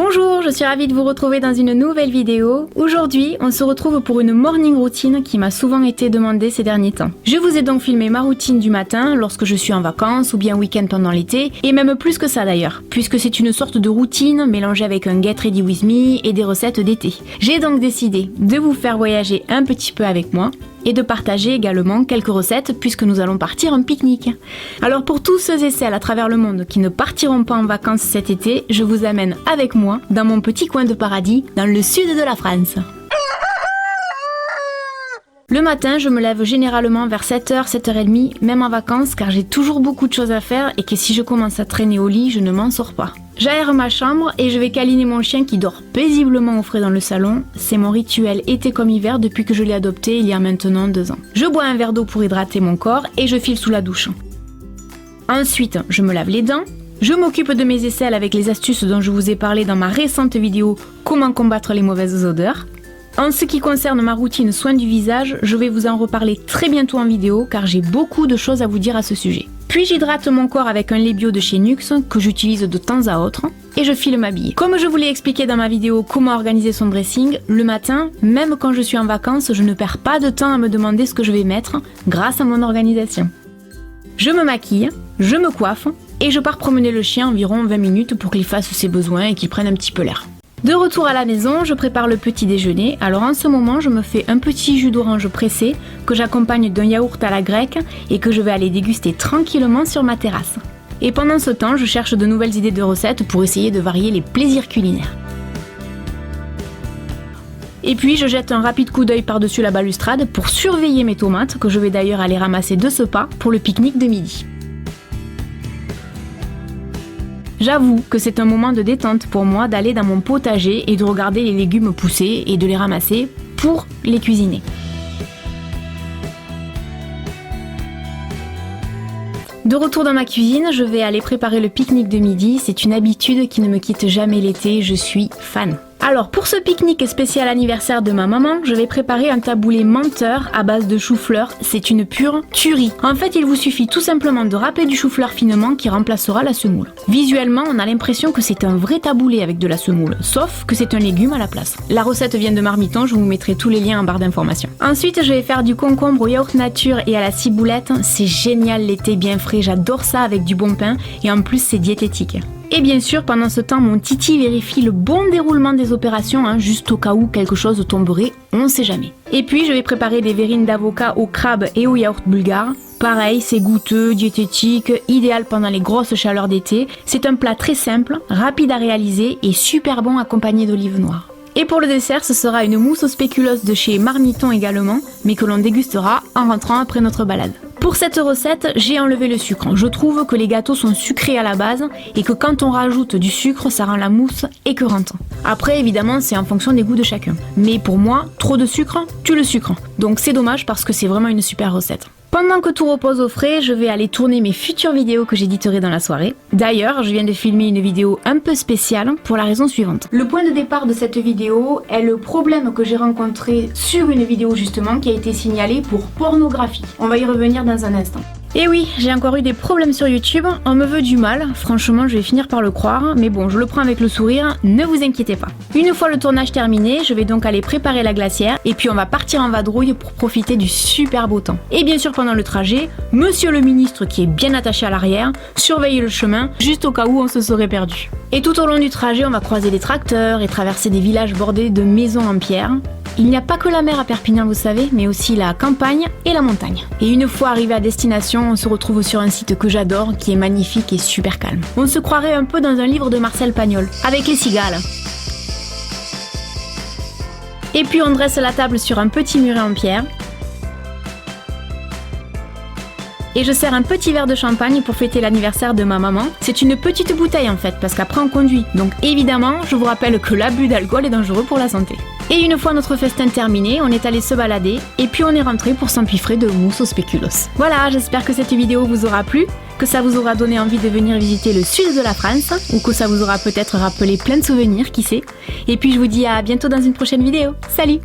Bonjour, je suis ravie de vous retrouver dans une nouvelle vidéo. Aujourd'hui, on se retrouve pour une morning routine qui m'a souvent été demandée ces derniers temps. Je vous ai donc filmé ma routine du matin lorsque je suis en vacances ou bien week-end pendant l'été, et même plus que ça d'ailleurs, puisque c'est une sorte de routine mélangée avec un Get Ready With Me et des recettes d'été. J'ai donc décidé de vous faire voyager un petit peu avec moi et de partager également quelques recettes puisque nous allons partir en pique-nique. Alors pour tous ceux et celles à travers le monde qui ne partiront pas en vacances cet été, je vous amène avec moi dans mon petit coin de paradis dans le sud de la France. Le matin, je me lève généralement vers 7h, 7h30, même en vacances, car j'ai toujours beaucoup de choses à faire et que si je commence à traîner au lit, je ne m'en sors pas. J'aère ma chambre et je vais câliner mon chien qui dort paisiblement au frais dans le salon. C'est mon rituel été comme hiver depuis que je l'ai adopté il y a maintenant 2 ans. Je bois un verre d'eau pour hydrater mon corps et je file sous la douche. Ensuite, je me lave les dents. Je m'occupe de mes aisselles avec les astuces dont je vous ai parlé dans ma récente vidéo « Comment combattre les mauvaises odeurs ». En ce qui concerne ma routine soin du visage, je vais vous en reparler très bientôt en vidéo car j'ai beaucoup de choses à vous dire à ce sujet. Puis j'hydrate mon corps avec un lait bio de chez Nux que j'utilise de temps à autre et je file m'habiller. Comme je vous l'ai expliqué dans ma vidéo comment organiser son dressing, le matin, même quand je suis en vacances, je ne perds pas de temps à me demander ce que je vais mettre grâce à mon organisation. Je me maquille, je me coiffe et je pars promener le chien environ 20 minutes pour qu'il fasse ses besoins et qu'il prenne un petit peu l'air. De retour à la maison, je prépare le petit déjeuner. Alors en ce moment, je me fais un petit jus d'orange pressé que j'accompagne d'un yaourt à la grecque et que je vais aller déguster tranquillement sur ma terrasse. Et pendant ce temps, je cherche de nouvelles idées de recettes pour essayer de varier les plaisirs culinaires. Et puis je jette un rapide coup d'œil par-dessus la balustrade pour surveiller mes tomates que je vais d'ailleurs aller ramasser de ce pas pour le pique-nique de midi. J'avoue que c'est un moment de détente pour moi d'aller dans mon potager et de regarder les légumes pousser et de les ramasser pour les cuisiner. De retour dans ma cuisine, je vais aller préparer le pique-nique de midi. C'est une habitude qui ne me quitte jamais l'été, je suis fan. Alors pour ce pique-nique spécial anniversaire de ma maman, je vais préparer un taboulé menteur à base de chou-fleur. C'est une pure tuerie. En fait, il vous suffit tout simplement de râper du chou-fleur finement qui remplacera la semoule. Visuellement, on a l'impression que c'est un vrai taboulé avec de la semoule, sauf que c'est un légume à la place. La recette vient de Marmiton, je vous mettrai tous les liens en barre d'informations. Ensuite, je vais faire du concombre au yaourt nature et à la ciboulette. C'est génial l'été bien frais, j'adore ça avec du bon pain et en plus c'est diététique. Et bien sûr, pendant ce temps, mon titi vérifie le bon déroulement des opérations, juste au cas où quelque chose tomberait, on sait jamais. Et puis, je vais préparer des verrines d'avocat au crabe et au yaourt bulgare. Pareil, c'est goûteux, diététique, idéal pendant les grosses chaleurs d'été. C'est un plat très simple, rapide à réaliser et super bon accompagné d'olives noires. Et pour le dessert, ce sera une mousse aux spéculoos de chez Marmiton également, mais que l'on dégustera en rentrant après notre balade. Pour cette recette, j'ai enlevé le sucre. Je trouve que les gâteaux sont sucrés à la base et que quand on rajoute du sucre, ça rend la mousse écœurante. Après, évidemment, c'est en fonction des goûts de chacun. Mais pour moi, trop de sucre tue le sucre. Donc c'est dommage parce que c'est vraiment une super recette. Pendant que tout repose au frais, je vais aller tourner mes futures vidéos que j'éditerai dans la soirée. D'ailleurs, je viens de filmer une vidéo un peu spéciale pour la raison suivante. Le point de départ de cette vidéo est le problème que j'ai rencontré sur une vidéo justement qui a été signalée pour pornographie. On va y revenir dans un instant. Et oui, j'ai encore eu des problèmes sur YouTube, on me veut du mal, franchement je vais finir par le croire, mais bon, je le prends avec le sourire, ne vous inquiétez pas. Une fois le tournage terminé, je vais donc aller préparer la glacière, et puis on va partir en vadrouille pour profiter du super beau temps. Et bien sûr pendant le trajet, monsieur le ministre qui est bien attaché à l'arrière, surveille le chemin, juste au cas où on se serait perdu. Et tout au long du trajet, on va croiser des tracteurs et traverser des villages bordés de maisons en pierre. Il n'y a pas que la mer à Perpignan, vous savez, mais aussi la campagne et la montagne. Et une fois arrivé à destination, on se retrouve sur un site que j'adore, qui est magnifique et super calme. On se croirait un peu dans un livre de Marcel Pagnol, avec les cigales. Et puis on dresse la table sur un petit muret en pierre. Et je sers un petit verre de champagne pour fêter l'anniversaire de ma maman. C'est une petite bouteille en fait, parce qu'après on conduit. Donc évidemment, je vous rappelle que l'abus d'alcool est dangereux pour la santé. Et une fois notre festin terminé, on est allé se balader et puis on est rentré pour s'empiffrer de mousse aux spéculoos. Voilà, j'espère que cette vidéo vous aura plu, que ça vous aura donné envie de venir visiter le sud de la France ou que ça vous aura peut-être rappelé plein de souvenirs, qui sait. Et puis je vous dis à bientôt dans une prochaine vidéo. Salut!